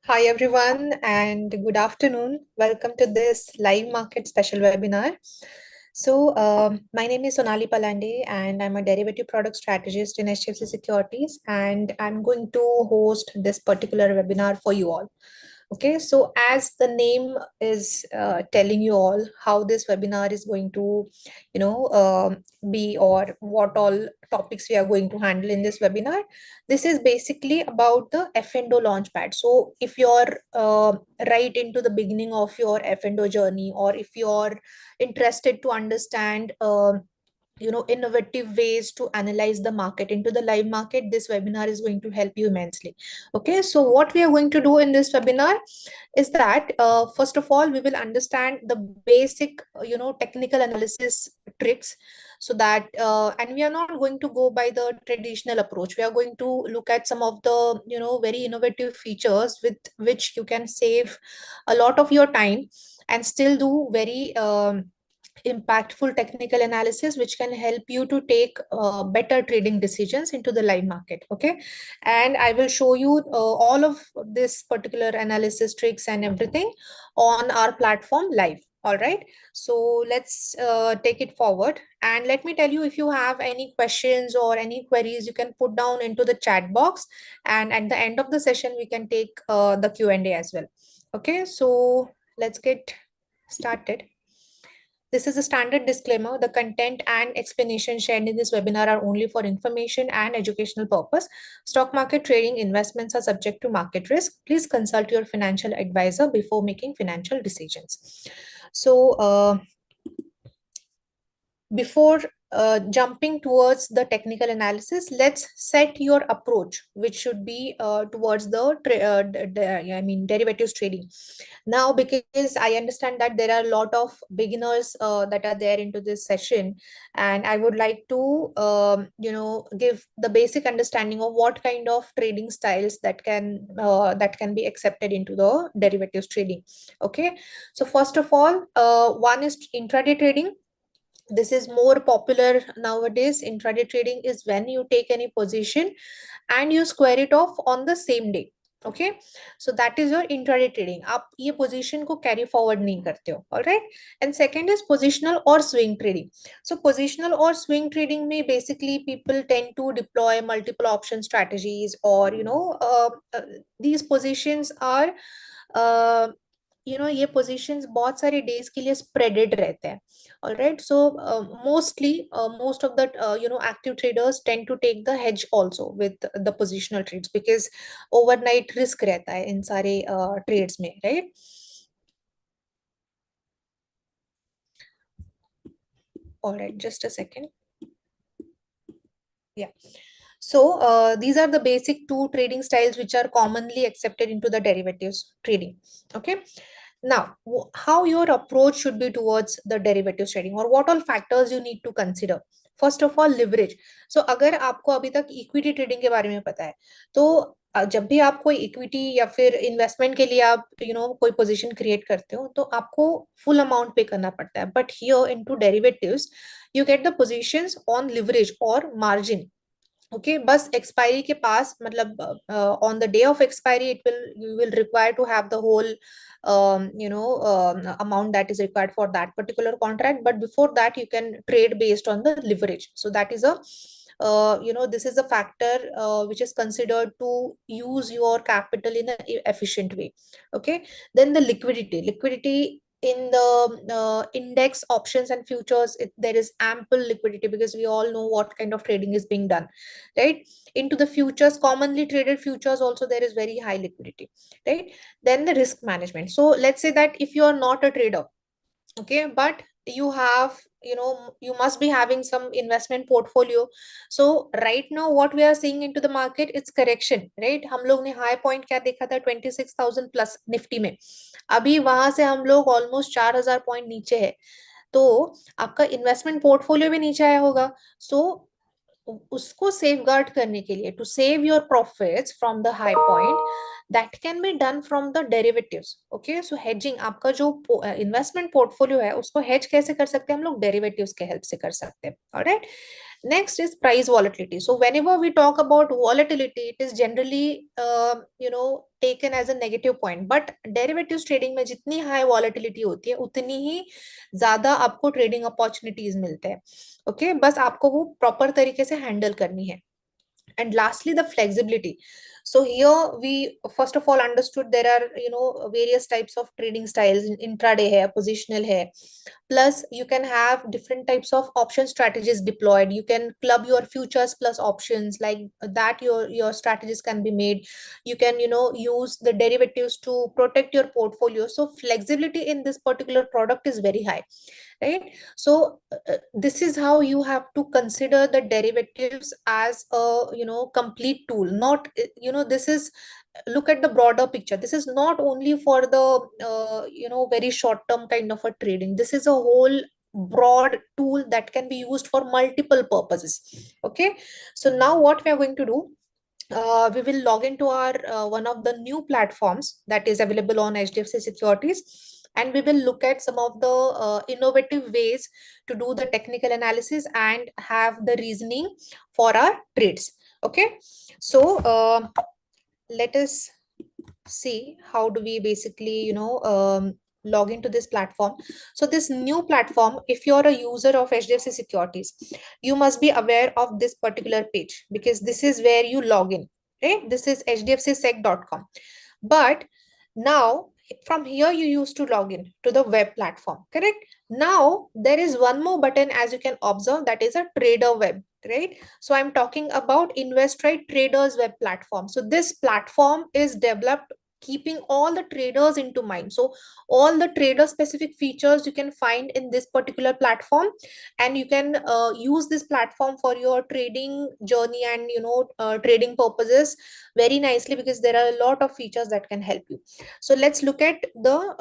Hi everyone and good afternoon. Welcome to this live market special webinar. My name is Sonali Palande and I'm a derivative product strategist in HDFC Securities, and I'm going to host this particular webinar for you all. Okay, so as the name is telling you all how this webinar is going to, be, or what all topics we are going to handle in this webinar. This is basically about the F&O Launchpad. So if you're right into the beginning of your F&O journey, or if you're interested to understand innovative ways to analyze the market into the live market, this webinar is going to help you immensely. Okay, so what we are going to do in this webinar is that first of all we will understand the basic technical analysis tricks, so that and we are not going to go by the traditional approach. We are going to look at some of the very innovative features with which you can save a lot of your time and still do very impactful technical analysis, which can help you to take better trading decisions into the live market. Okay, and I will show you all of this particular analysis tricks and everything on our platform live. All right, so let's take it forward, and let me tell you, if you have any questions or any queries, you can put down into the chat box, and at the end of the session we can take the Q&A as well. Okay, so let's get started. This is a standard disclaimer. The content and explanation shared in this webinar are only for information and educational purpose. Stock market trading investments are subject to market risk. Please consult your financial advisor before making financial decisions. So, before jumping towards the technical analysis, let's set your approach, which should be towards the derivatives trading. Now, because I understand that there are a lot of beginners that are there into this session, and I would like to give the basic understanding of what kind of trading styles that can be accepted into the derivatives trading. Okay, so first of all, one is intraday trading. This is more popular nowadays. Intraday trading is when you take any position and you square it off on the same day. Okay, so that is your intraday trading. आप ये position को carry forward नहीं करते हो. All right, and second is positional or swing trading. So positional or swing trading में basically people tend to deploy multiple option strategies, or these positions are ये positions बहुत सारे days के लिए spreaded रहते हैं. All right, so most of the active traders tend to take the hedge also with the positional trades, because overnight risk रहता है इन सारे trades में, right? All right, just a second. Yeah. So these are the basic two trading styles which are commonly accepted into the derivatives trading. Okay. Now, how your approach should be towards the derivatives trading, or what all factors you need to consider. First of all, leverage. So अगर आपको अभी तक equity trading के बारे में पता है, तो जब भी आप कोई इक्विटी या फिर इन्वेस्टमेंट के लिए आप कोई पोजीशन क्रिएट करते हो, तो आपको फुल अमाउंट पे करना पड़ता है. But here into derivatives you get the positions on leverage और मार्जिन. ओके, बस एक्सपायरी के पास, मतलब on the day of expiry it will you will require to have the whole amount that is required for that particular contract, but before that you can trade based on the leverage. So that is a this is a factor which is considered to use your capital in an efficient way. Okay, then the liquidity in the index options and futures, there is ample liquidity, because we all know what kind of trading is being done, right? Into the futures, commonly traded futures also, there is very high liquidity, right? Then the risk management. So let's say that if you are not a trader, okay, but you have, you must be having some investment portfolio. So right now what we are seeing into the market, it's correction, right? हम लोग ने high point क्या देखा था 26,000 plus Nifty में. अभी वहां से हम लोग ऑलमोस्ट 4,000 पॉइंट नीचे है, तो आपका इन्वेस्टमेंट पोर्टफोलियो भी नीचे आया होगा. सो उसको सेफगार्ड करने के लिए, to save your profits from the high point, that can be done from the derivatives. Okay, so hedging, आपका जो इन्वेस्टमेंट पोर्टफोलियो है उसको हेज कैसे कर सकते हैं हम लोग? डेरिवेटिव्स के हेल्प से कर सकते हैं. Alright, Next is price volatility. So whenever we talk about volatility, it is generally taken as a negative point. But derivatives trading में जितनी high volatility होती है उतनी ही ज्यादा आपको trading opportunities मिलते हैं. Okay, बस आपको वो proper तरीके से handle करनी है. And lastly, the flexibility. So here we first of all understood there are various types of trading styles. Intraday hai, positional hai. Plus you can have different types of option strategies deployed. You can club your futures plus options, like that your strategies can be made. You can use the derivatives to protect your portfolio. So flexibility in this particular product is very high, right? So this is how you have to consider the derivatives as a complete tool. Not this is, look at the broader picture. This is not only for the very short term kind of a trading. This is a whole broad tool that can be used for multiple purposes. Okay, so now what we are going to do, we will log into our one of the new platforms that is available on HDFC Securities, and we will look at some of the innovative ways to do the technical analysis and have the reasoning for our trades. Okay, so let us see how do we basically log into this platform. So this new platform, if you're a user of HDFC Securities, you must be aware of this particular page, because this is where you log in, right? This is hdfcsec.com. But now from here you used to log in to the web platform, correct? Now there is one more button, as you can observe, that is a trader web, right? So I'm talking about InvestRight Traders web platform. So this platform is developed keeping all the traders into mind. So all the trader specific features you can find in this particular platform, and you can use this platform for your trading journey and trading purposes very nicely, because there are a lot of features that can help you. So let's look at the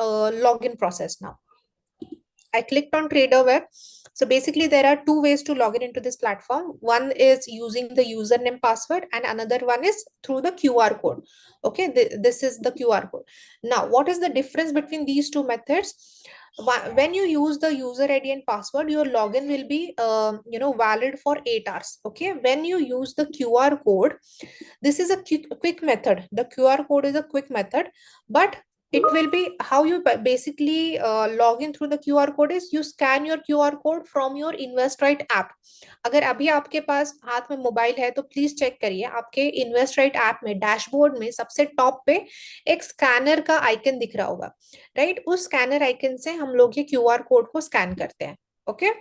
login process now. I clicked on Trader Web. So basically there are two ways to log in into this platform. One is using the username password, and another one is through the QR code. Okay, this is the QR code. Now, what is the difference between these two methods? When you use the user ID and password, your login will be valid for 8 hours. Okay, when you use the QR code, this is a quick method. The QR code is a quick method, but it will be how you basically log in through the QR code is you scan your QR code from your InvestRight app. अगर अभी आपके पास हाथ में mobile है तो please check करिए, आपके InvestRight app में डैशबोर्ड में सबसे टॉप पे एक स्कैनर का आइकन दिख रहा होगा, राइट? उस स्कैनर आइकन से हम लोग ये QR कोड को स्कैन करते हैं. Okay,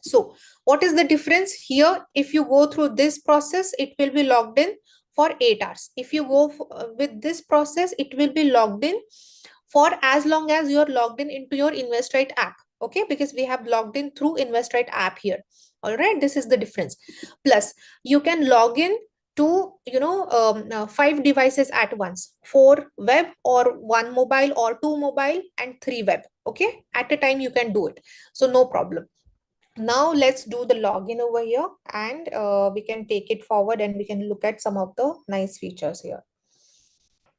so what is the difference here? If you go through this process, it will be logged in for 8 hours. If you go with this process, it will be logged in for as long as you're logged in into your InvestRight app. Okay, because we have logged in through InvestRight app here. All right, this is the difference. Plus you can log in to 5 devices at once, 4 web or 1 mobile or 2 mobile and 3 web. Okay, at a time you can do it, so no problem. Now let's do the login over here, and we can take it forward and we can look at some of the nice features here.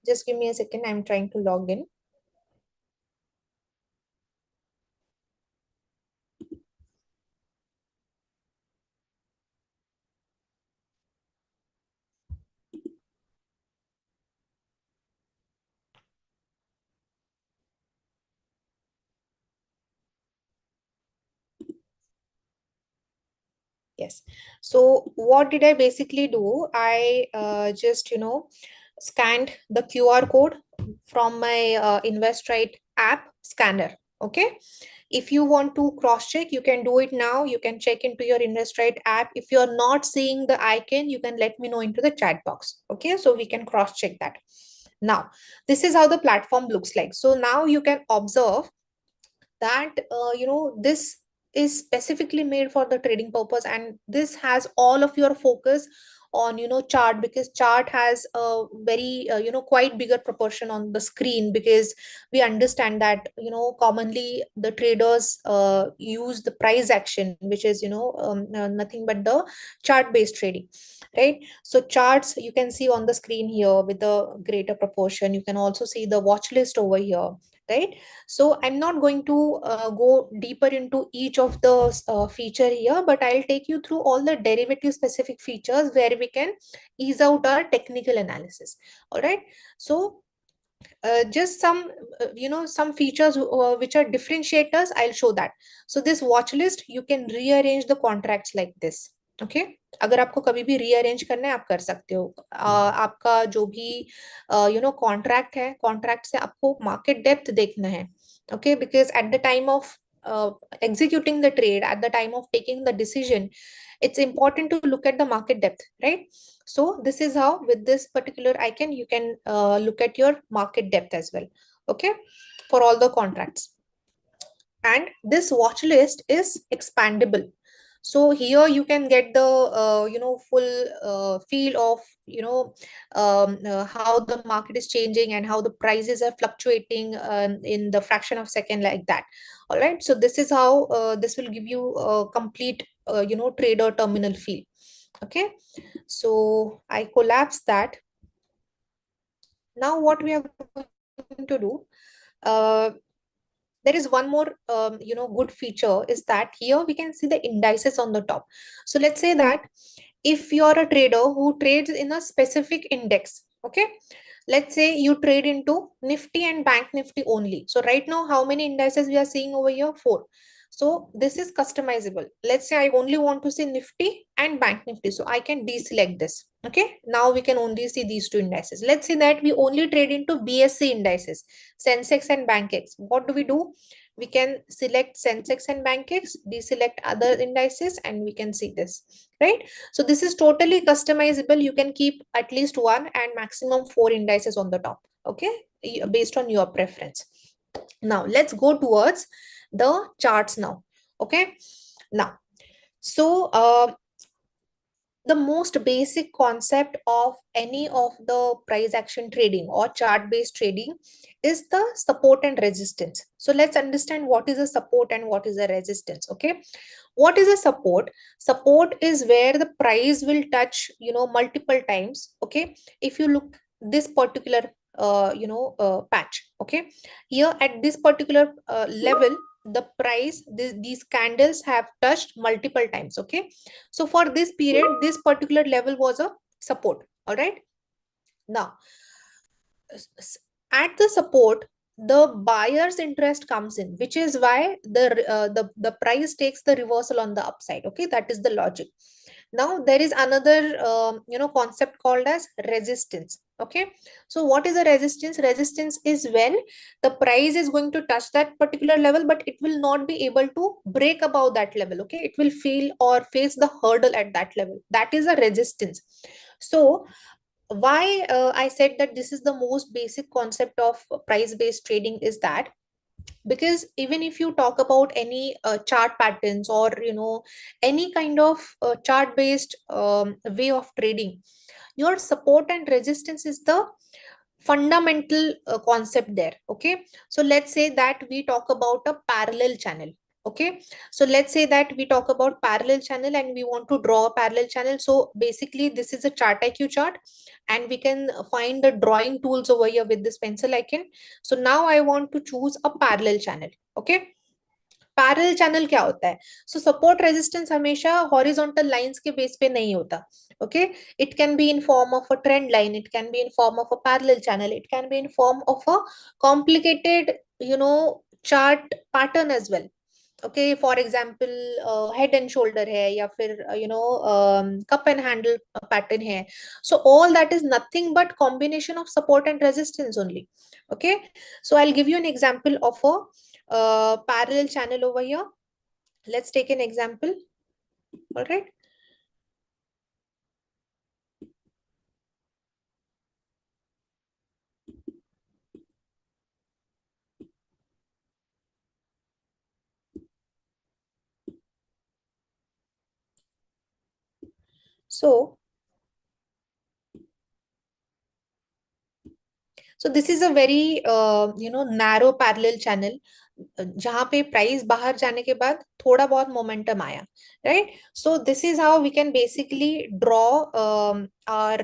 Just give me a second. I'm trying to log in. Yes. So what did I basically do? I just, scanned the QR code from my InvestRight app scanner. Okay. If you want to cross check, you can do it now. You can check into your InvestRight app. If you're not seeing the icon, you can let me know into the chat box. Okay. So we can cross check that. Now, this is how the platform looks like. So now you can observe that this is specifically made for the trading purpose, and this has all of your focus on chart, because chart has a very quite bigger proportion on the screen, because we understand that commonly the traders use the price action, which is nothing but the chart based trading, right? So charts you can see on the screen here with the greater proportion. You can also see the watch list over here, right? So I'm not going to go deeper into each of the feature here, but I'll take you through all the derivative specific features where we can ease out our technical analysis. All right. So just some some features which are differentiators, I'll show that. So this watch list, you can rearrange the contracts like this. Okay, अगर आपको कभी भी rearrange करना है आप कर सकते हो। आपका जो भी कॉन्ट्रैक्ट है, कॉन्ट्रैक्ट से आपको मार्केट डेप्थ देखना है। Okay, because at the time of executing the trade, at the time of taking the decision, it's important to look at the market depth, right? So this is how with this particular icon you can look at your market depth as well. Okay, for all the contracts. And this watch list is expandable. So here you can get the full feel of how the market is changing and how the prices are fluctuating in the fraction of second, like that. All right, so this is how this will give you a complete trader terminal feel. Okay, so I collapse that. Now what we are going to do, uh, there is one more good feature, is that here we can see the indices on the top. So let's say that if you're a trader who trades in a specific index, okay, let's say you trade into Nifty and Bank Nifty only. So right now, how many indices we are seeing over here? 4. So this is customizable. Let's say I only want to see Nifty and Bank Nifty. So I can deselect this. Okay, now we can only see these two indices. Let's say that we only trade into BSC indices, Sensex and BankX. What do? We can select Sensex and BankX, deselect other indices, and we can see this, right? So this is totally customizable. You can keep at least one and maximum 4 indices on the top, okay, based on your preference. Now let's go towards the charts now. Okay, now, so the most basic concept of any of the price action trading or chart based trading is the support and resistance. So let's understand what is a support and what is a resistance. Okay, what is a support? Support is where the price will touch multiple times. Okay, if you look this particular patch, okay, here at this particular level, the price, these candles have touched multiple times. Okay, so for this period, this particular level was a support. All right, now at the support, the buyer's interest comes in, which is why the price takes the reversal on the upside. Okay, that is the logic. Now there is another concept called as resistance. Okay, so what is a resistance? Resistance is when the price is going to touch that particular level, but it will not be able to break above that level. Okay, it will feel or face the hurdle at that level. That is a resistance. So why I said that this is the most basic concept of price based trading is that, because even if you talk about any chart patterns or any kind of chart based way of trading, your support and resistance is the fundamental concept there. Okay, so let's say that we talk about a parallel channel. Okay, so let's say that we talk about parallel channel and we want to draw a parallel channel. So basically this is a chart IQ chart, and we can find the drawing tools over here with this pencil icon. So now I want to choose a parallel channel. Okay, parallel channel क्या होता है? So support resistance हमेशा horizontal lines के base पे नहीं होता. Okay, it can be in form of a trend line, it can be in form of a parallel channel, it can be in form of a complicated chart pattern as well. Okay, for example head and shoulder है, या फिर cup and handle pattern है. So all that is nothing but combination of support and resistance only. Okay, so I'll give you an example of a parallel channel over here. Let's take an example. All right, so this is a very narrow parallel channel जहां पे price बाहर जाने के बाद थोड़ा बहुत momentum आया, right? So this is how we can basically draw our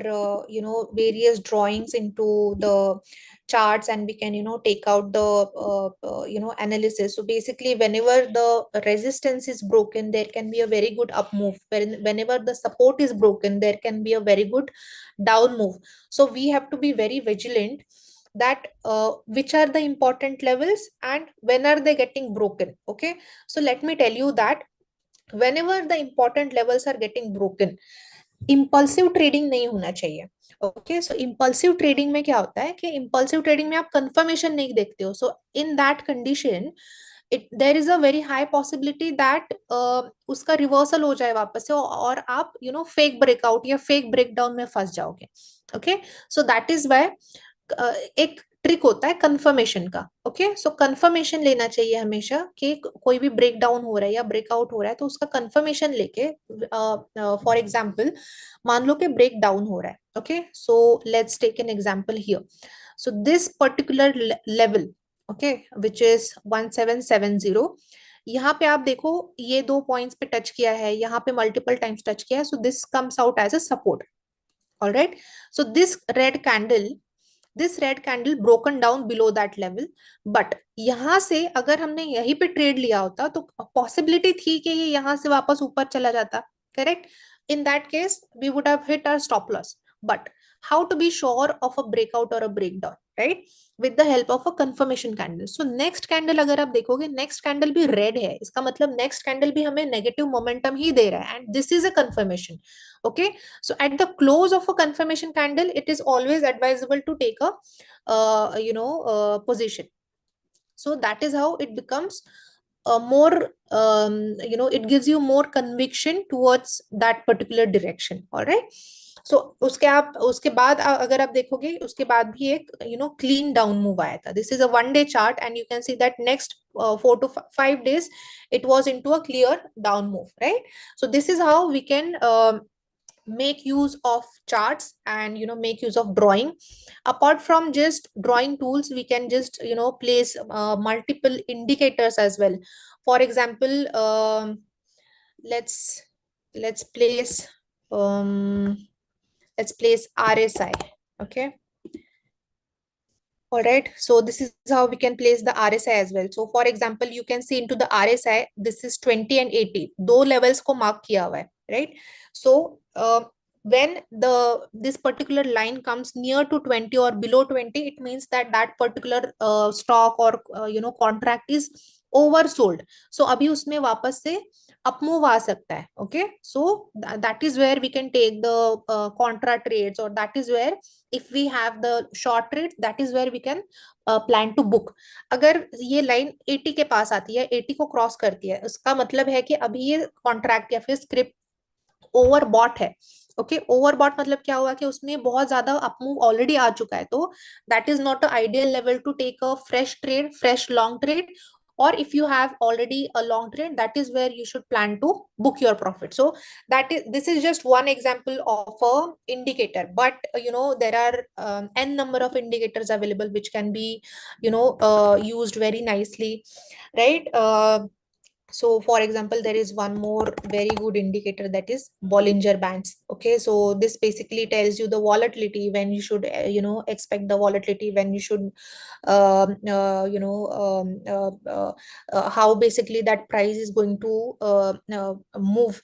various drawings into the charts, and we can take out the analysis. So basically, whenever the resistance is broken, there can be a very good up move. Whenever the support is broken, there can be a very good down move. So we have to be very vigilant that which are the important levels and when are they getting broken. Okay, so let me tell you that whenever the important levels are getting broken, impulsive trading नहीं होना चाहिए. Okay, सो impulsive trading में क्या होता है कि impulsive trading में आप confirmation नहीं देखते हो. So in that condition, there is a very high possibility that उसका रिवर्सल हो जाए वापस से, और आप फेक ब्रेकआउट या फेक ब्रेकडाउन में फंस जाओगे. Okay, so that is why एक ट्रिक होता है कंफर्मेशन का. ओके, सो कंफर्मेशन लेना चाहिए हमेशा कि कोई भी ब्रेक डाउन हो रहा है या ब्रेकआउट हो रहा है तो उसका कंफर्मेशन लेके, फॉर एग्जांपल मान लो कि ब्रेक डाउन हो रहा है. Okay, so let's take an example here. So this particular level, okay, which is 1770, यहाँ पे आप देखो ये दो पॉइंट्स पे टच किया है, यहाँ पे मल्टीपल टाइम्स टच किया है. So this comes out as a support. All right, so this red candle broken down below that level. But यहां से अगर हमने यहीं पे ट्रेड लिया होता तो पॉसिबिलिटी थी कि ये यहां से वापस ऊपर चला जाता. Correct? In that case we would have hit our stop loss. But how to be sure of a breakout or a breakdown, right? With the help of a confirmation candle. So next candle अगर आप देखोगे, next candle भी red है, इसका मतलब next candle भी हमें negative momentum ही दे रहा है, and this is a confirmation. Okay, so at the close of a confirmation candle, it is always advisable to take a position. So that is how it becomes more it gives you more conviction towards that particular direction. All right, so उसके बाद अगर आप देखोगे उसके बाद भी एक clean down move आया था. This is a 1 day chart and you can see that next 4 to 5 days it was into a clear down move, right? So this is how we can make use of charts and make use of drawing. Apart from just drawing tools, we can just place multiple indicators as well. For example, let's let's place um let's place RSI. Okay, all right, so this is how we can place the RSI as well. So for example, you can see into the RSI, this is 20 and 80, दो levels को mark किया हुआ है, right? So when this particular line comes near to 20 or below 20, it means that that particular stock or contract is oversold. So अभी उसमें वापस से up move आ सकता है. Okay, so that is where we can take the contra trades, or that is where if we have the short trade, that is where we can plan to book. अगर ये line 80 के पास आती है, 80 को cross करती है, उसका मतलब है कि अभी ये कॉन्ट्रैक्ट या फिर स्क्रिप्ट ओवरबॉट है. ओके, ओवरबॉट मतलब क्या हुआ कि उसमें बहुत ज्यादा अपमूव ऑलरेडी आ चुका है. तो that is not a ideal level to take a fresh trade, fresh long trade. Or if you have already a long trade, that is where you should plan to book your profit. So this is just one example of a indicator, but there are n number of indicators available which can be used very nicely, right? So for example, there is one more very good indicator, that is Bollinger Bands. Okay, so this basically tells you the volatility, when you should expect the volatility, when you should how basically that price is going to move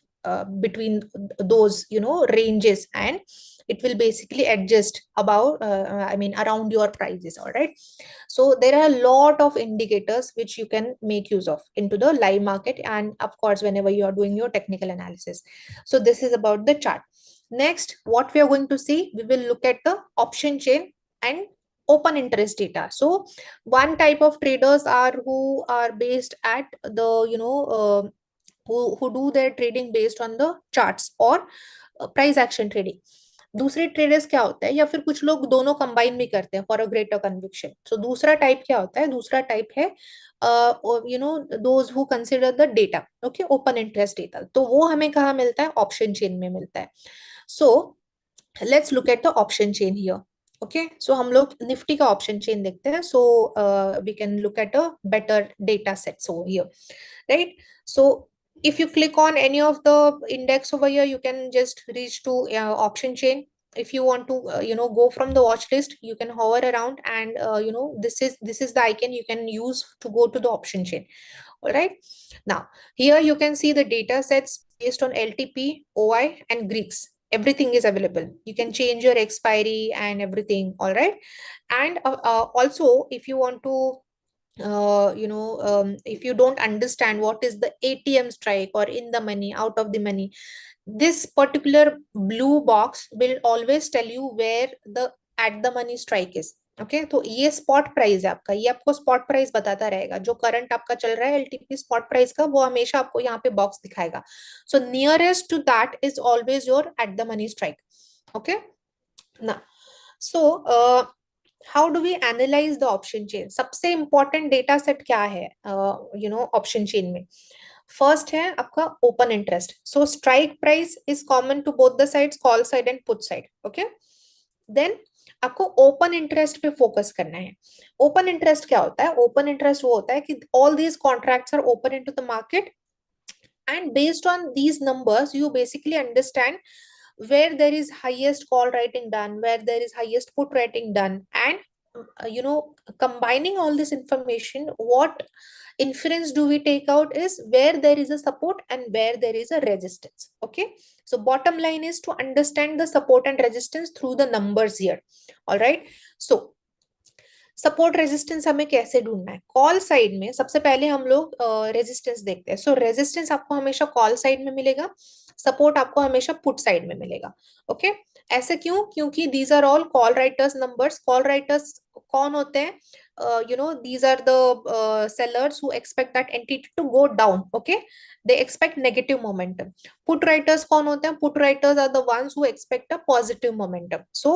between those ranges, and it will basically adjust about around your prices. All right, so there are a lot of indicators which you can make use of into the live market, and of course whenever you are doing your technical analysis. So this is about the chart. Next, what we are going to see, we will look at the option chain and open interest data. So one type of traders are who are based at the who do their trading based on the charts or price action trading. दूसरे traders क्या होता है, या फिर कुछ लोग दोनों combine भी करते हैं फॉर अ ग्रेटर कन्विक्शन. सो दूसरा टाइप क्या होता है, दूसरा टाइप है those who consider the data. Okay, open interest data. तो वो हमें कहाँ मिलता है, ऑप्शन चेन में मिलता है. So let's look at the option chain here. Okay so हम लोग निफ्टी का ऑप्शन चेन देखते हैं. So we can look at a better data sets over here, right? So if you click on any of the index over here, you can just reach to option chain. If you want to go from the watch list, you can hover around and this is the icon you can use to go to the option chain. All right, now here you can see the data sets based on LTP, OI and Greeks. Everything is available. You can change your expiry and everything. All right, and also if you want to if you don't understand what is the ATM strike or in the money, out of the money, this particular blue box will always tell you where the at the money strike is. Okay तो ये spot price है आपका, ये आपको spot price बताता रहेगा. जो current आपका चल रहा है एलटीपी स्पॉट प्राइस का, वो हमेशा आपको यहाँ पे बॉक्स दिखाएगा. So nearest to that is always your at the money strike. Okay ना, so how do we analyse the option chain? सबसे इंपॉर्टेंट डेटा सेट क्या है ऑप्शन चेन में? फर्स्ट है आपका open interest. So strike price is common to both the sides, call side and put side. Okay then आपको open interest पे focus करना है. ओपन इंटरेस्ट क्या होता है? ओपन इंटरेस्ट वो होता है कि all these contracts are open into the market and based on these numbers you basically understand where there is highest call writing done, where there is highest put writing done, and combining all this information, what inference do we take out is where there is a support and where there is a resistance. Okay, so bottom line is to understand the support and resistance through the numbers here. All right, so support resistance हमें कैसे ढूंढना है? Call side में सबसे पहले हम लोग resistance देखते हैं. सो रेजिस्टेंस आपको हमेशा कॉल साइड में मिलेगा, सपोर्ट आपको हमेशा पुट साइड में मिलेगा. ओके ऐसे क्यों? क्योंकि these are all call writers numbers. Call writers कौन होते हैं? these are the sellers who expect that entity to go down. Okay, they expect negative momentum. Put writers कौन होते हैं? Put writers are the ones who expect a positive momentum. So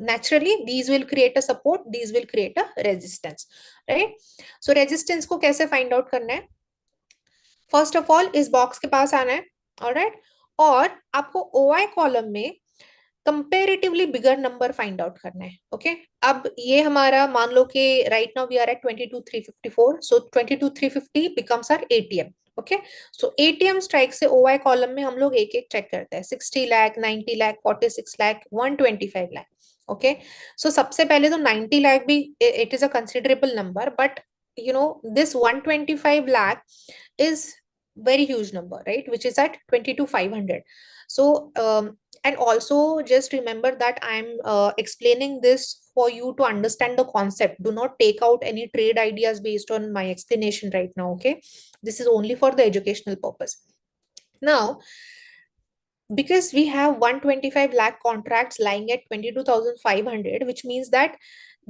naturally these will create a support, these will create a resistance, right? So resistance को कैसे find out करना है? First of all इस box के पास आना है. Alright, और आपको ओआई कॉलम में comparatively bigger number find out करना है. ओके अब ये हमारा मान लो कि right now we are at 22,354. So 22,350 becomes our ATM. Okay so ATM strike से ओआई कॉलम में हम लोग एक एक चेक करते हैं. 60 लाख, 90 लाख, 46 लाख, 125 लाख. ओके सो सबसे पहले तो 90 लाख भी it is a considerable number, but this 125 lakh is very huge number, right? Which is at 22,500. So and also just remember that I'm explaining this for you to understand the concept. Do not take out any trade ideas based on my explanation right now. Okay, this is only for the educational purpose. Now because we have 125 lakh contracts lying at 22,500, which means that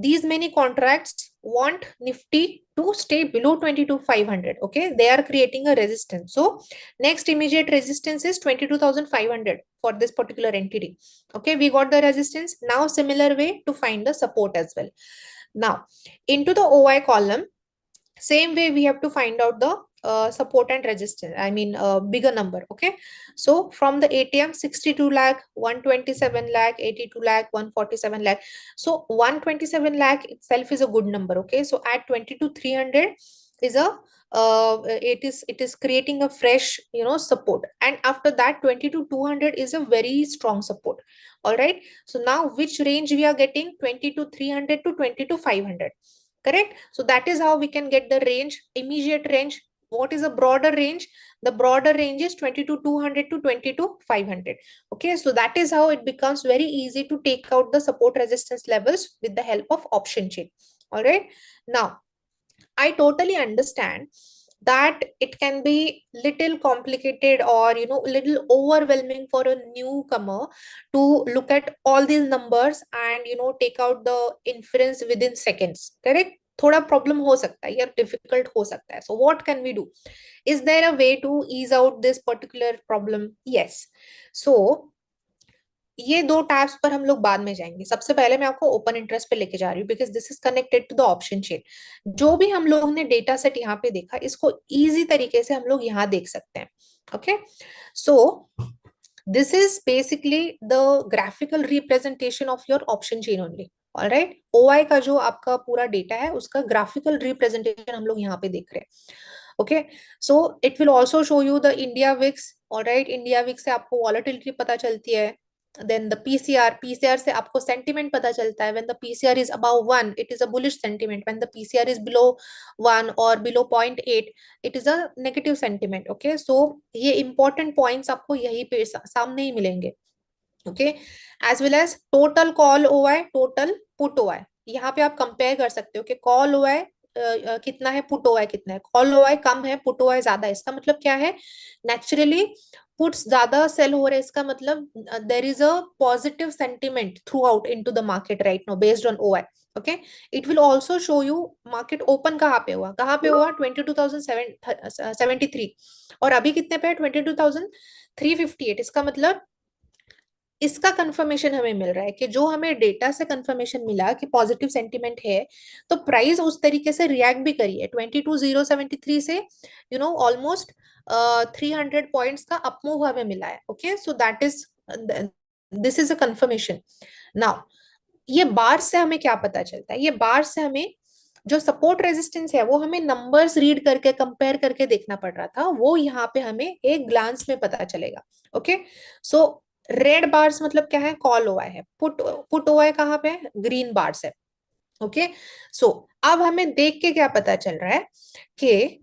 these many contracts want Nifty to stay below 22,500. Okay, they are creating a resistance. So next immediate resistance is 22,500 for this particular entity. Okay, we got the resistance. Now similar way to find the support as well. Now into the OI column, same way we have to find out the support and resistance, I mean bigger number. Okay, so from the ATM 62 lakh, 127 lakh, 82 lakh, 147 lakh. So 127 lakh itself is a good number. Okay, so at 22,300 is a it is creating a fresh support, and after that 22,200 is a very strong support. All right, so now which range we are getting? 22,300 to 22,500. Correct, so that is how we can get the range, immediate range. What is a broader range? The broader range is 22,200 to 22,500. Okay, so that is how it becomes very easy to take out the support resistance levels with the help of option chain. All right, now I totally understand that it can be little complicated or little overwhelming for a newcomer to look at all these numbers and take out the inference within seconds. Correct, थोड़ा problem हो सकता है या difficult हो सकता है. So what can we do? Is there a way to ease out this particular problem? Yes. So ये दो टैब्स पर हम लोग बाद में जाएंगे. सबसे पहले मैं आपको ओपन इंटरेस्ट पे लेके जा रही हूँ because this is connected to the option chain. जो भी हम लोगों ने डेटा सेट यहाँ पे देखा, इसको इजी तरीके से हम लोग यहाँ देख सकते हैं. Okay so This is basically the graphical representation of your option chain only. All right, OI का जो आपका पूरा डेटा है उसका ग्राफिकल रिप्रेजेंटेशन हम लोग यहाँ पे देख रहे हैं. Okay, so it will also show you the India VIX. All right, India VIX से आपको वॉलेटिलिटी पता चलती है. देन द पीसीआर से आपको सेंटिमेंट पता चलता है. When the PCR is above 1 it is a bullish sentiment. When the PCR is below 1 और below 0.8 it is a negative sentiment. Okay, so ये इंपॉर्टेंट पॉइंट्स आपको यही पे सामने ही मिलेंगे. Okay, as well as total call OI, total put OI. यहाँ पे आप कंपेयर कर सकते हो कि कॉल ओआई कितना है, पुट ओआई कितना है. कॉल ओआई कम है, पुट ओआई ज्यादा है. इसका मतलब क्या है, नेचुरली पुट्स ज्यादा सेल हो रहे हैं. इसका मतलब there is a positive sentiment throughout into the market right now based on OI. Okay, it will also show you market open कहाँ पे हुआ. कहाँ पे हुआ, 22,073, और अभी कितने पे है, 22,358. इसका मतलब इसका कंफर्मेशन हमें मिल रहा है कि जो हमें डेटा से कंफर्मेशन मिला कि पॉजिटिव सेंटिमेंट है, तो प्राइस उस तरीके से रिएक्ट भी करी है. 22,073 से ऑलमोस्ट 300 पॉइंट्स का अपमूव हमें मिला है. Okay, so that is, this is a confirmation. Now ये बार से हमें क्या पता चलता है, ये बार से हमें जो सपोर्ट रेजिस्टेंस है वो हमें नंबर्स रीड करके कंपेयर करके देखना पड़ रहा था, वो यहाँ पे हमें एक ग्लांस में पता चलेगा. ओके, सो रेड बार्स मतलब क्या है, कॉल ओआई है. पुट ओआई कहाँ पे है, ग्रीन बार्स है. ओके, सो अब हमें देख के क्या पता चल रहा है कि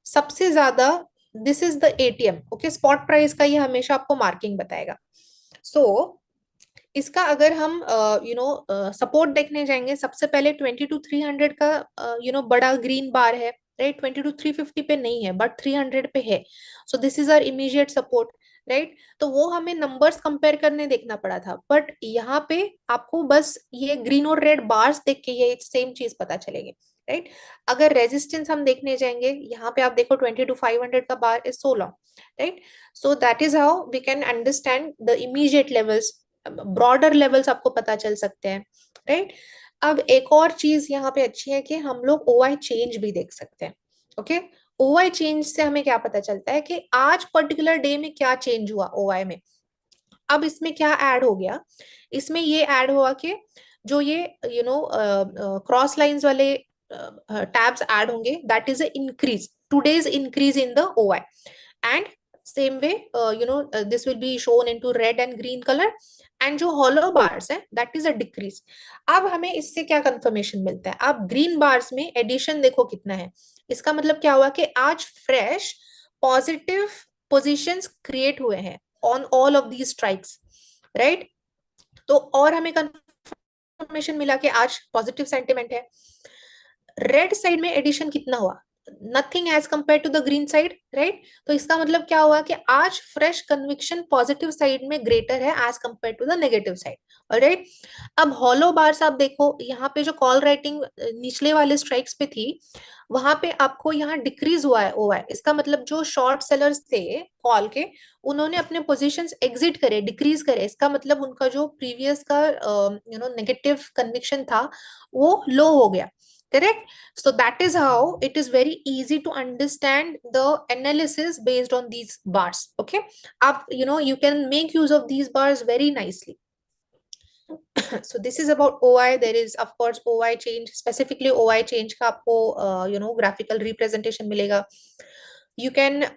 सबसे ज्यादा, this is the ATM. Okay, spot price का ये हमेशा आपको मार्किंग बताएगा. सो इसका अगर हम सपोर्ट देखने जाएंगे, सबसे पहले 22,300 का बड़ा ग्रीन बार है राइट. 22,350 पे नहीं है बट 300 पे है. So this is our immediate support right. तो वो हमें नंबर्स कंपेयर करने देखना पड़ा था, बट यहाँ पे आपको बस ये ग्रीन और रेड बार्स देख के ये सेम चीज पता चलेगी राइट. अगर रेजिस्टेंस हम देखने जाएंगे, यहाँ पे आप देखो 22,500 का bar is so long right. So that is how we can understand the immediate levels, broader levels आपको पता चल सकते हैं राइट. अब एक और चीज यहाँ पे अच्छी है कि हम लोग ओआई चेंज भी देख सकते हैं. ओके, ओआई चेंज से हमें क्या पता चलता है कि आज पर्टिकुलर डे में क्या चेंज हुआ ओआई में. अब इसमें क्या ऐड हो गया, इसमें ये ऐड हुआ कि जो ये क्रॉस लाइंस वाले टैब्स ऐड होंगे, that is a increase, today's increase in the OI. and same way this will be shown into red and green color, and जो hollow bars है that is a decrease. अब हमें इससे क्या confirmation मिलता है, अब ग्रीन बार्स में एडिशन देखो कितना है. इसका मतलब क्या हुआ कि आज फ्रेश पॉजिटिव पोजीशंस क्रिएट हुए हैं on all of these strikes right. तो और हमें कंफर्मेशन मिला कि आज पॉजिटिव सेंटिमेंट है. रेड साइड में एडिशन कितना हुआ, nothing as compare to the green side right. तो इसका मतलब क्या हुआ कि आज फ्रेश कन्विक्शन पॉजिटिव साइड में ग्रेटर है as compare to the negative side. Alright, अब हॉलो बार्स आप देखो, यहाँ पे जो कॉल राइटिंग निचले वाले स्ट्राइक्स पे थी, वहां पे आपको यहाँ डिक्रीज हुआ है ओआई. इसका मतलब जो शॉर्ट सेलर्स थे कॉल के, उन्होंने अपने पोजीशंस एग्जिट करे, डिक्रीज करे. इसका मतलब उनका जो प्रीवियस का नेगेटिव कन्विक्शन था वो लो हो गया. Correct? So that is how it is very easy to understand the analysis based on these bars. Okay, up you can make use of these bars very nicely. So this is about OI. There is of course OI change, specifically OI change का आपको graphical representation मिलेगा. You can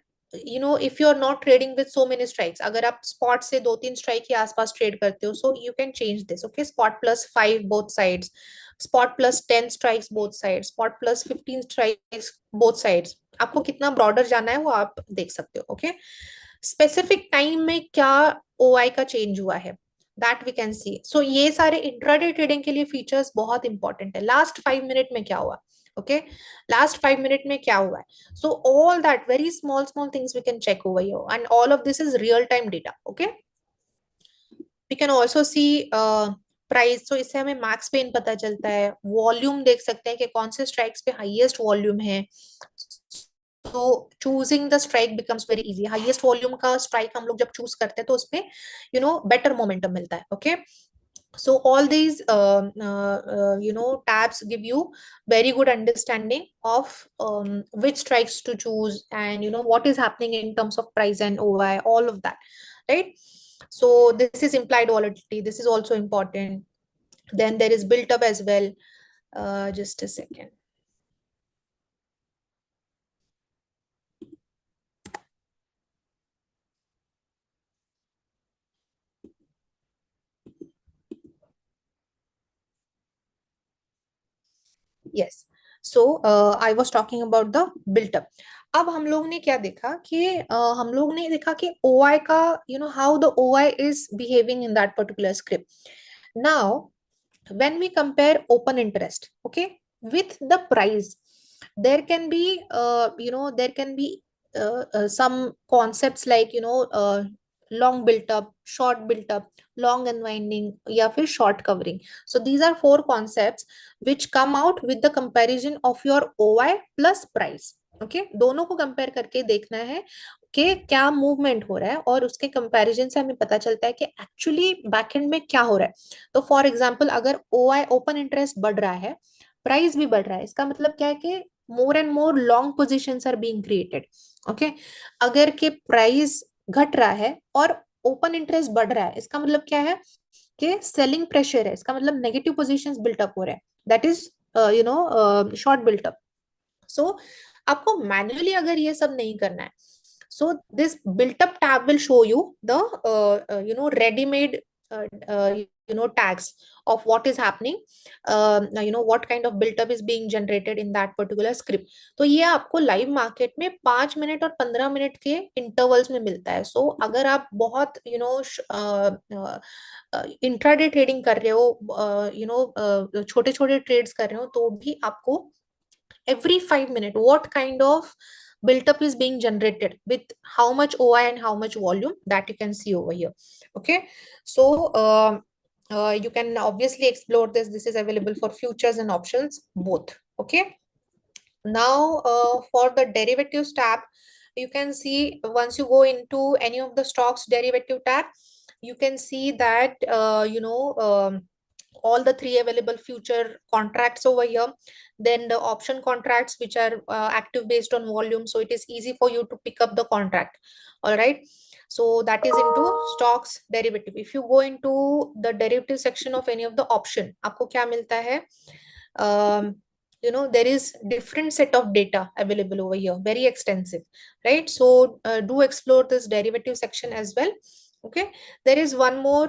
if you are not trading with so many strikes, अगर आप spot से 2-3 strike के आसपास trade करते हो, so you can change this. Okay, spot plus 5 both sides, spot plus 10 strikes both sides, spot plus 15 strikes both sides. आपको कितना broader जाना है वो आप देख सकते हो. Okay, specific time में क्या OI का change हुआ है, दैट वी कैन सी. सो ये सारे इंट्राडे ट्रेडिंग के लिए फीचर्स बहुत इंपॉर्टेंट है. लास्ट 5 मिनट में क्या हुआ, ओके, लास्ट 5 मिनट में क्या हुआ है. So all that very small small things we can check over here, and all of this is real time data. Okay, we can also see price. तो इससे हमें मैक्स पेन पता चलता है. वॉल्यूम देख सकते हैं कि कौन से स्ट्राइक्स पे हाईएस्ट वॉल्यूम है. तो choosing the strike becomes very easy. Highest volume का स्ट्राइक हम लोग जब चूज करते हैं तो उसमें बेटर मोमेंटम मिलता है. Okay, so all these tabs give you very good understanding of which strikes to choose, and what is happening in terms of price and OI, all of that right? So this is implied volatility. This is also important. Then there is built up as well. Just a second. Yes. So I was talking about the built up. अब हम लोग ने क्या देखा कि हम लोग ने देखा कि OI का how the OI is behaving in that particular script. Now when we compare open interest, okay, with the price, there can be some concepts like long built up, short built up, long unwinding, या फिर short covering. So these are four concepts which come out with the comparison of your OI plus price. Okay दोनों को compare करके देखना है कि क्या movement हो रहा है, और उसके कंपैरिजन से हमें पता चलता है कि एक्चुअली बैकएंड में क्या हो रहा है. तो फॉर एग्जांपल अगर OI ओपन इंटरेस्ट बढ़ रहा है, प्राइस भी बढ़ रहा है, इसका मतलब क्या है कि more and more long positions are being created. Okay अगर के प्राइस घट रहा है और ओपन इंटरेस्ट बढ़ रहा है, इसका मतलब क्या है कि सेलिंग प्रेशर है, इसका मतलब नेगेटिव पोजीशंस बिल्टअप हो रहे हैं. That is short built up. So आपको मैन्युअली अगर ये सब नहीं करना है, so this built up tab will show you the ready-made tags of what is happening, what kind of built up is being generated in that particular script. तो ये आपको लाइव मार्केट में 5 मिनट और 15 मिनट के intervals में मिलता है. सो अगर आप बहुत इंट्राडे ट्रेडिंग कर रहे हो, छोटे छोटे ट्रेड्स कर रहे हो, तो भी आपको every 5 minutes what kind of built up is being generated with how much OI and how much volume, that you can see over here. Okay, so you can obviously explore this. This is available for futures and options both. Okay, now for the derivatives tab, you can see once you go into any of the stocks derivative tab, you can see that all the three available future contracts over here. Then the option contracts which are active based on volume, so it is easy for you to pick up the contract. All right, so that is into stocks derivative. If you go into the derivative section of any of the option, आपको क्या मिलता है? There is different set of data available over here, very extensive, right? So do explore this derivative section as well. Okay, there is one more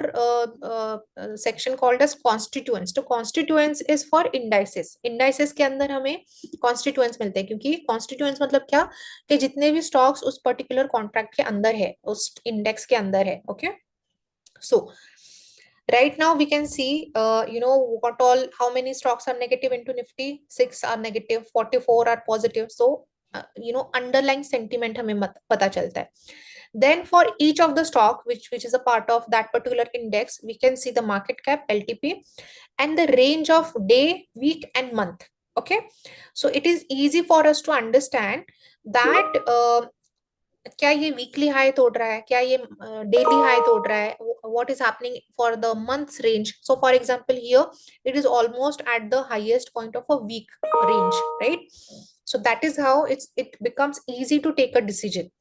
section called as constituents. तो constituents is for indices. Indices के अंदर हमें constituents मिलते हैं, क्योंकि constituents मतलब क्या कि जितने भी stocks उस particular contract के अंदर है, उस index के अंदर है. Okay, so right now we can see what all, how many stocks are negative into Nifty. 6 are negative, 44 are positive. So underlying sentiment हमें पता चलता है. Then for each of the stock which is a part of that particular index, we can see the market cap, LTP, and the range of day, week, and month. Okay, so it is easy for us to understand that क्या ये weekly high तोड़ रहा है, क्या ये daily high तोड़ रहा है, what is happening for the months range. So for example here it is almost at the highest point of a week range, right? So that is how it becomes easy to take a decision,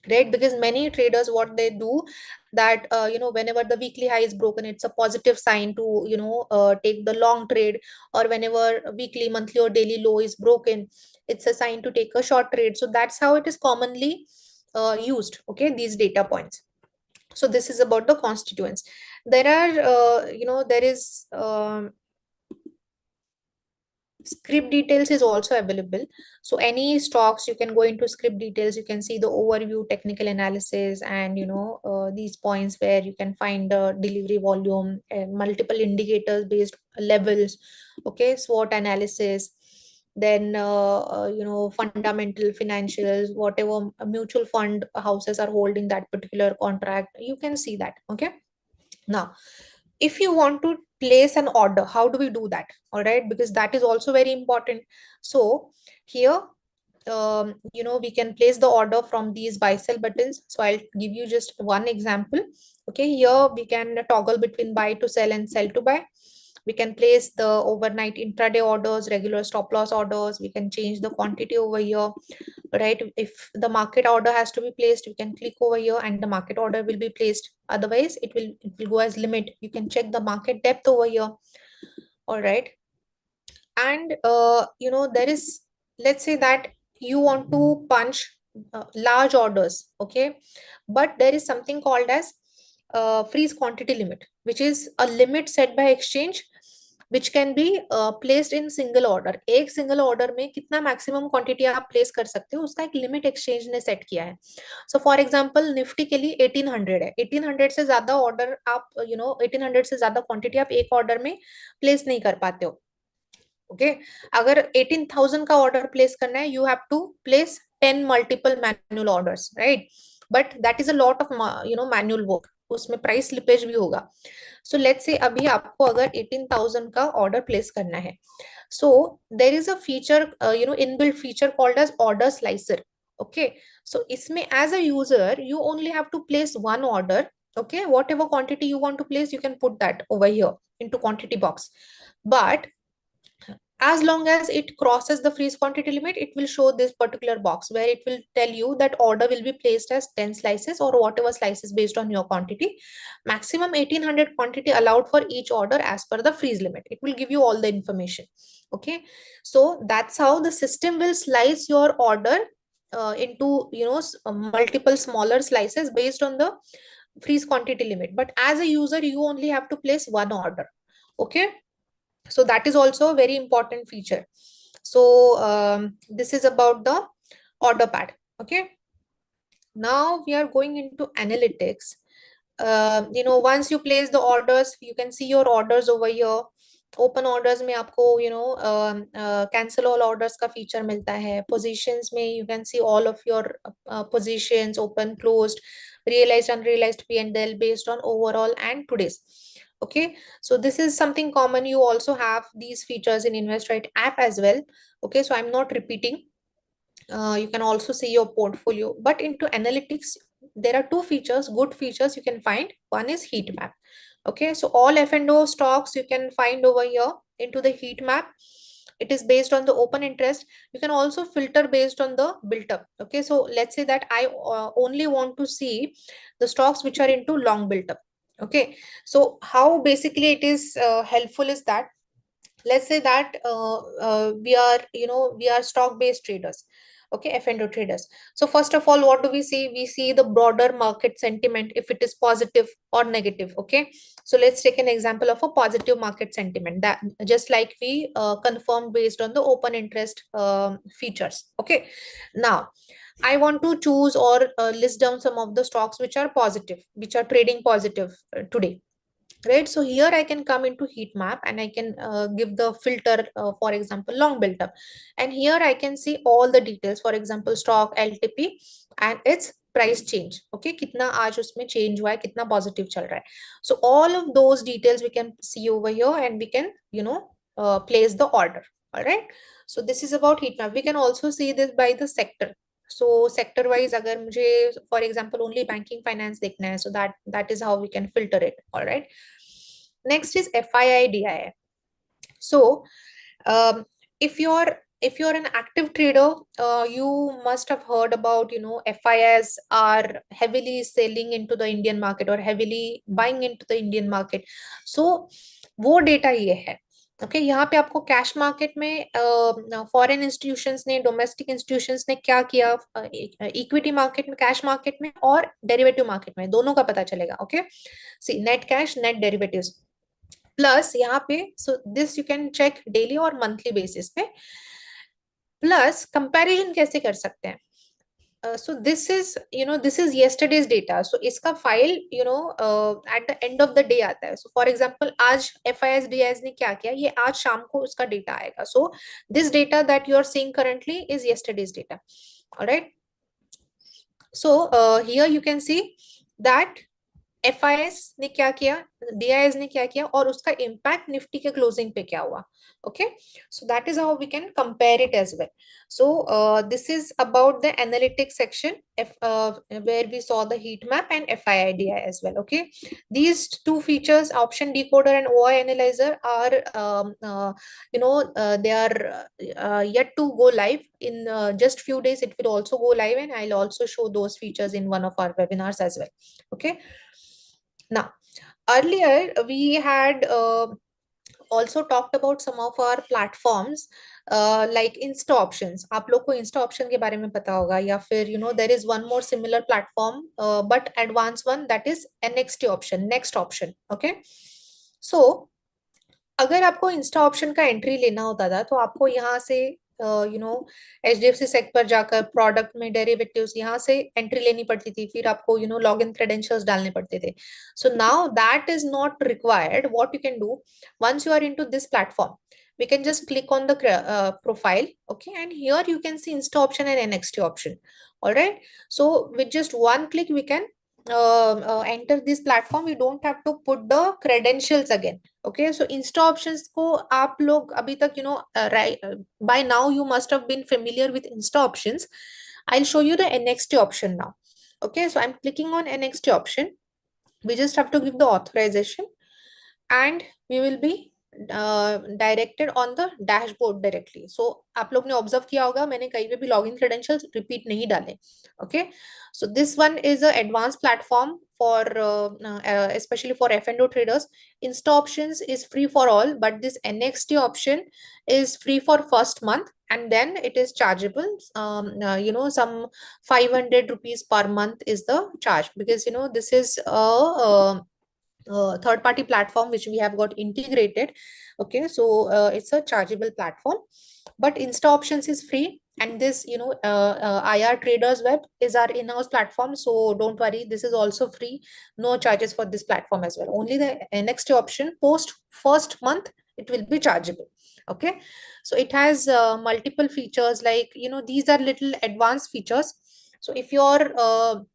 right? Because many traders, what they do, that whenever the weekly high is broken, it's a positive sign to take the long trade, or whenever weekly, monthly, or daily low is broken, it's a sign to take a short trade. So that's how it is commonly used, okay, these data points. So this is about the constituents. There are there is script details is also available. So any stocks, you can go into script details, you can see the overview, technical analysis, and these points where you can find the delivery volume and multiple indicators based levels. Okay, SWOT analysis, then fundamental financials, whatever mutual fund houses are holding that particular contract, you can see that. Okay, now if you want to place an order, how do we do that? All right, because that is also very important. So here we can place the order from these buy sell buttons. So I'll give you just one example. Okay, here we can toggle between buy to sell and sell to buy. We can place the overnight intraday orders, regular stop loss orders. We can change the quantity over here, right? If the market order has to be placed, you can click over here and the market order will be placed. Otherwise, it will go as limit. You can check the market depth over here. All right. And there is, let's say that you want to punch large orders, okay, but there is something called as freeze quantity limit, which is a limit set by exchange, which can be placed in single order. एक single order में कितना maximum quantity आप place कर सकते हो, उसका एक limit exchange ने set किया है. So for example निफ्टी के लिए 1800 है. 1800 से ज्यादा order आप 1800 से ज्यादा quantity आप एक order में place नहीं कर पाते हो. ओके अगर 18,000 का ऑर्डर प्लेस करना है, you have to place 10 multiple manual orders, right? But that is a lot of manual work, उसमें प्राइस स्लिपेज भी होगा. सो लेट्स से अभी आपको अगर 18,000 का ऑर्डर प्लेस करना है, so there is a feature inbuilt feature called as order slicer. Okay so इसमें as a user you only have to place one order. Okay, whatever quantity you want to place, you can put that over here into quantity box. But as long as it crosses the freeze quantity limit, it will show this particular box where it will tell you that order will be placed as 10 slices or whatever slices based on your quantity. Maximum 1800 quantity allowed for each order as per the freeze limit. It will give you all the information. Okay, so that's how the system will slice your order into multiple smaller slices based on the freeze quantity limit. But as a user, you only have to place one order. Okay, so that is also a very important feature. So this is about the order pad. Okay, now we are going into analytics. Once you place the orders, you can see your orders over here. Open orders में आपको cancel all orders का feature मिलता है. Positions में you can see all of your positions, open, closed, realized, unrealized P&L based on overall and today's. Okay, so this is something common. You also have these features in InvestRight app as well. Okay, so I'm not repeating. You can also see your portfolio, but into analytics there are two features, good features you can find. One is heat map. Okay, so all F&O stocks you can find over here into the heat map. It is based on the open interest. You can also filter based on the built up. Okay, so let's say that I only want to see the stocks which are into long built up. Okay, so how basically it is helpful is that, let's say that we are stock based traders. Okay, F&O traders. So first of all, what do we see? We see the broader market sentiment, if it is positive or negative. Okay, so let's take an example of a positive market sentiment, that just like we confirmed based on the open interest features. Okay, now I want to choose or list down some of the stocks which are positive, which are trading positive today. Right, so here I can come into heat map and I can give the filter, for example long built up, and here I can see all the details, for example stock, LTP and its price change. Okay, kitna aaj usme change hua hai, kitna positive chal raha hai. So all of those details we can see over here and we can place the order. All right, so this is about heat map. We can also see this by the sector. So sector wise agar mujhe for example only banking finance dekhna hai, so that is how we can filter it. All right, next is FII. So if you're an active trader, you must have heard about FIs are heavily selling into the Indian market or heavily buying into the Indian market. So वो data ये है. Okay, यहाँ पे आपको cash market में foreign institutions ने, domestic institutions ने क्या किया, इक्विटी मार्केट में, कैश मार्केट में और डेरिवेटिव मार्केट में, दोनों का पता चलेगा. Okay, see net cash, net derivatives plus यहाँ पे, so this you can check daily और मंथली बेसिस पे. प्लस कंपैरिजन कैसे कर सकते हैं? So this is yesterday's data. So इसका file at the end of the day आता है. So for example आज FIS DIS ने क्या किया, ये आज शाम को उसका डेटा आएगा. So this data that you are seeing currently is yesterday's data. All right. So here you can see that FIS ने क्या किया, DIS ने क्या किया, और उसका इम्पैक्ट निफ्टी के क्लोजिंग पे क्या हुआ. Okay, so that is how we can compare it as well. So this is about the analytics section, where we saw the heat map and FIIDI as well. Okay, these two features, option decoder and OI analyzer, are they are yet to go live in just few days. It will also go live, and I'll also show those features in one of our webinars as well. Okay, now earlier we had also talked about some of our platforms, like insta options. आप लोग को insta option के बारे में पता होगा, या फिर there is one more similar platform, but advanced one, that is NXT option, next option. Okay, so अगर आपको इंस्टा ऑप्शन का एंट्री लेना होता था तो आपको यहाँ से HDFC सेक पर जाकर प्रोडक्ट में डेरिवेटिव्स यहाँ से एंट्री लेनी पड़ती थी, फिर आपको लॉग इन क्रेडेंशियल्स डालने पड़ते थे. So now that is not required. What you can do, once you are into this platform, we can just click on the profile. Okay, and here you can see insta option and NXT option. All right, so with just one click we can enter this platform. We don't have to put the credentials again. Okay, so insta options को आप लोग अभी तक right, by now you must have been familiar with insta options. I'll show you the NXT option now. Okay, so I'm clicking on NXT option. We just have to give the authorization, and we will be directed on the dashboard directly. So आप लोग ने observe किया होगा मैंने कहीं पे भी login credentials repeat नहीं डाले. Okay, so this one is a advanced platform for especially for F&O traders. Insta options is free for all, but this NXT option is free for first month, and then it is chargeable. Some 500 rupees per month is the charge, because this is a third party platform which we have got integrated. Okay, so it's a chargeable platform, but insta options is free, and this IR traders web is our in-house platform, so don't worry, this is also free. No charges for this platform as well. Only the next option post first month it will be chargeable. Okay, so it has multiple features, like these are little advanced features. So if you're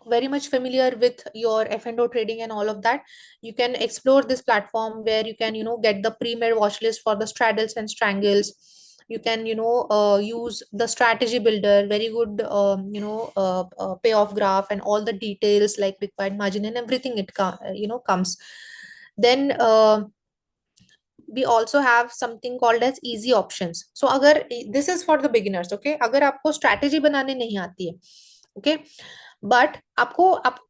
very much familiar with your F&O trading and all of that, you can explore this platform, where you can get the pre-made watch list for the straddles and strangles. You can use the strategy builder, very good payoff graph and all the details like required margin and everything. It comes. Then we also have something called as easy options. So agar this is for the beginners. Okay, agar आपको strategy बनाने नहीं आती है, okay, but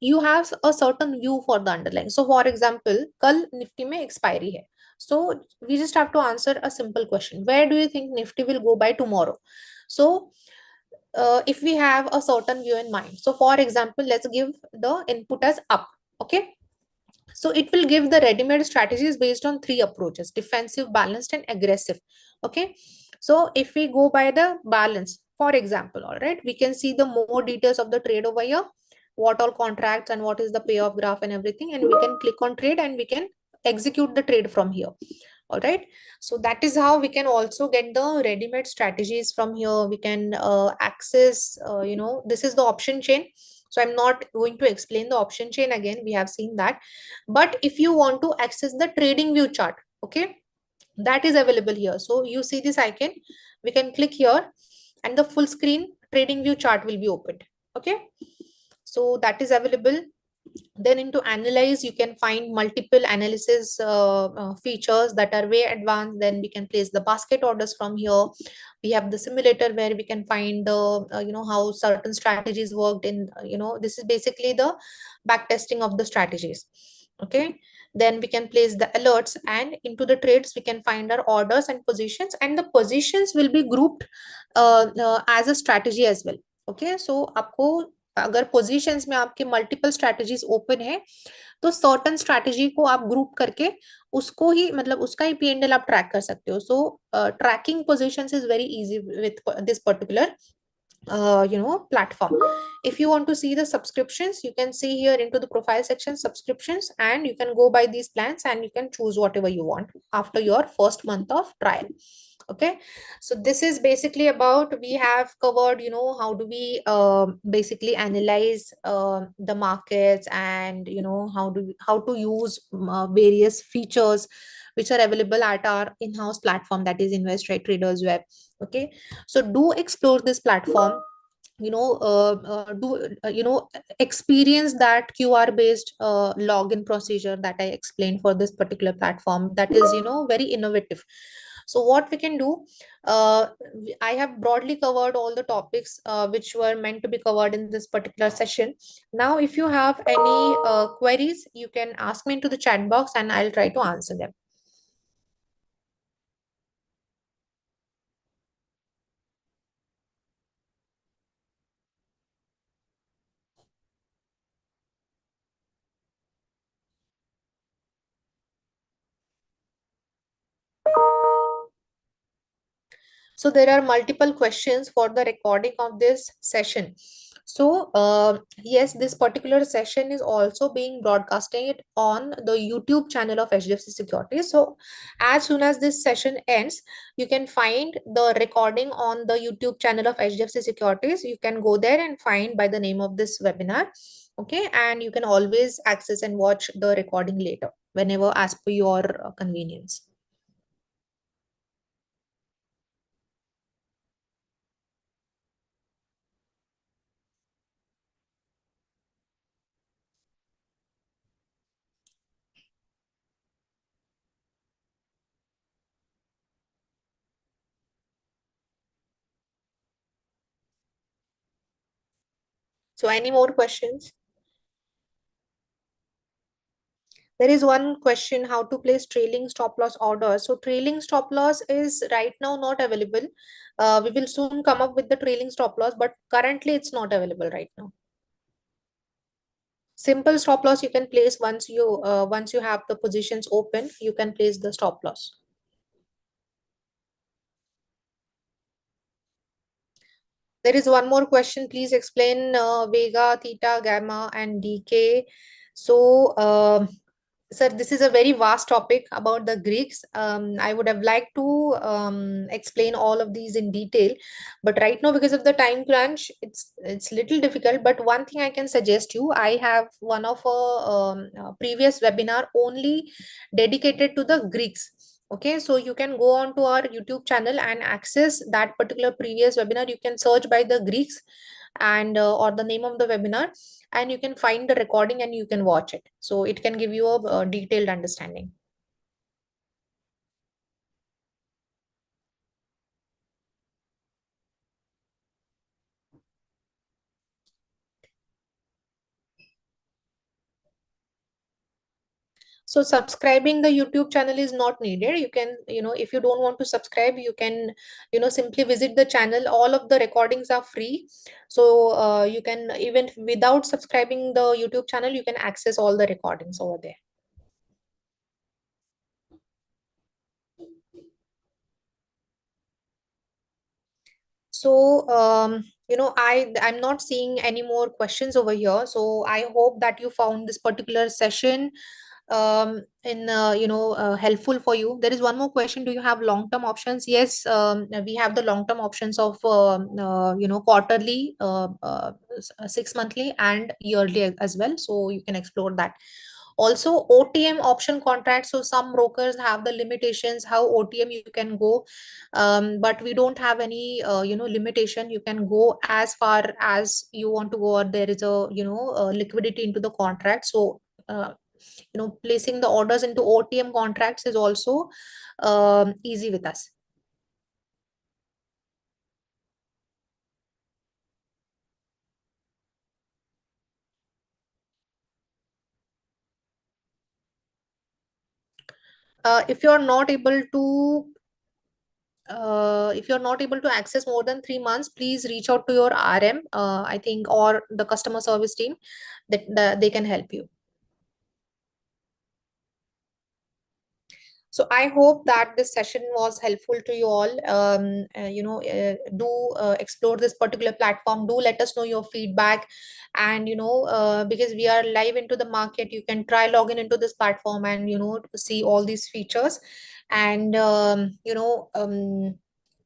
you have a certain view for the underlying. So for example, कल Nifty में expiry है, so we just have to answer a simple question: where do you think nifty will go by tomorrow? So if we have a certain view in mind, so for example, let's give the input as up. Okay, so it will give the ready-made strategies based on three approaches: defensive, balanced, and aggressive. Okay, so if we go by the balance, for example, all right, we can see the more details of the trade over here, what all contracts and what is the payoff graph and everything, and we can click on trade and we can execute the trade from here. All right, so that is how we can also get the ready-made strategies from here. We can access this is the option chain. So I'm not going to explain the option chain again, we have seen that. But if you want to access the trading view chart, okay, that is available here. So you see this icon, we can click here and the full screen trading view chart will be opened. Okay, so that is available. Then into analyze, you can find multiple analysis features that are way advanced. Then we can place the basket orders from here. We have the simulator where we can find the how certain strategies worked in this is basically the back testing of the strategies. Okay, then we can place the alerts, and into the trades we can find our orders and positions, and the positions will be grouped as a strategy as well. Okay, so आपको अगर positions में आपके multiple strategies open है तो certain strategy को आप group करके उसको ही मतलब उसका ही P&L आप ट्रैक कर सकते हो. So tracking positions is very easy with this particular platform. If you want to see the subscriptions, you can see here into the profile section subscriptions, and you can go by these plans and you can choose whatever you want after your first month of trial. Okay, so this is basically about, we have covered how do we basically analyze the markets, and how to use various features which are available at our in-house platform, that is Invest Right Traders Web. Okay, so do explore this platform, do experience that QR based login procedure that I explained for this particular platform, that is very innovative. So what we can do, uh, I have broadly covered all the topics which were meant to be covered in this particular session. Now if you have any queries, you can ask me into the chat box and I'll try to answer them. So there are multiple questions for the recording of this session. So yes, this particular session is also being broadcasted on the YouTube channel of HDFC Securities. So as soon as this session ends, you can find the recording on the YouTube channel of HDFC Securities. You can go there and find by the name of this webinar. Okay, and you can always access and watch the recording later, whenever as per your convenience. So any more questions? There is one question, how to place trailing stop loss order. So trailing stop loss is right now not available. We will soon come up with the trailing stop loss, but currently it's not available right now. Simple stop loss you can place once you have the positions open, you can place the stop loss. There is one more question. Please explain Vega, Theta, Gamma, and DK. So, sir, this is a very vast topic about the Greeks. I would have liked to explain all of these in detail, but right now, because of the time crunch, it's little difficult. But one thing I can suggest you, I have one of a previous webinar only dedicated to the Greeks. Okay, so you can go on to our YouTube channel and access that particular previous webinar. You can search by the Greeks and or the name of the webinar, and you can find the recording and you can watch it. So it can give you a detailed understanding. So subscribing the YouTube channel is not needed. You can, if you don't want to subscribe, you can, simply visit the channel. All of the recordings are free. So you can, even without subscribing the YouTube channel, you can access all the recordings over there. So, I'm not seeing any more questions over here. So I hope that you found this particular session in helpful for you. There is one more question. Do you have long term options? Yes, we have the long term options of quarterly, 6 monthly, and yearly as well. So you can explore that. Also OTM option contracts, so some brokers have the limitations how OTM you can go, but we don't have any limitation. You can go as far as you want to go, or there is a liquidity into the contract. So placing the orders into OTM contracts is also easy with us. If you're not able to if you're not able to access more than 3 months, please reach out to your RM, I think, or the customer service team, that they can help you. So I hope that this session was helpful to you all. Do explore this particular platform. Do let us know your feedback, and because we are live into the market, you can try login into this platform and see all these features. And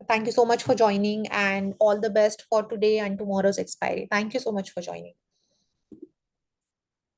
thank you so much for joining, and all the best for today and tomorrow's expiry. Thank you so much for joining.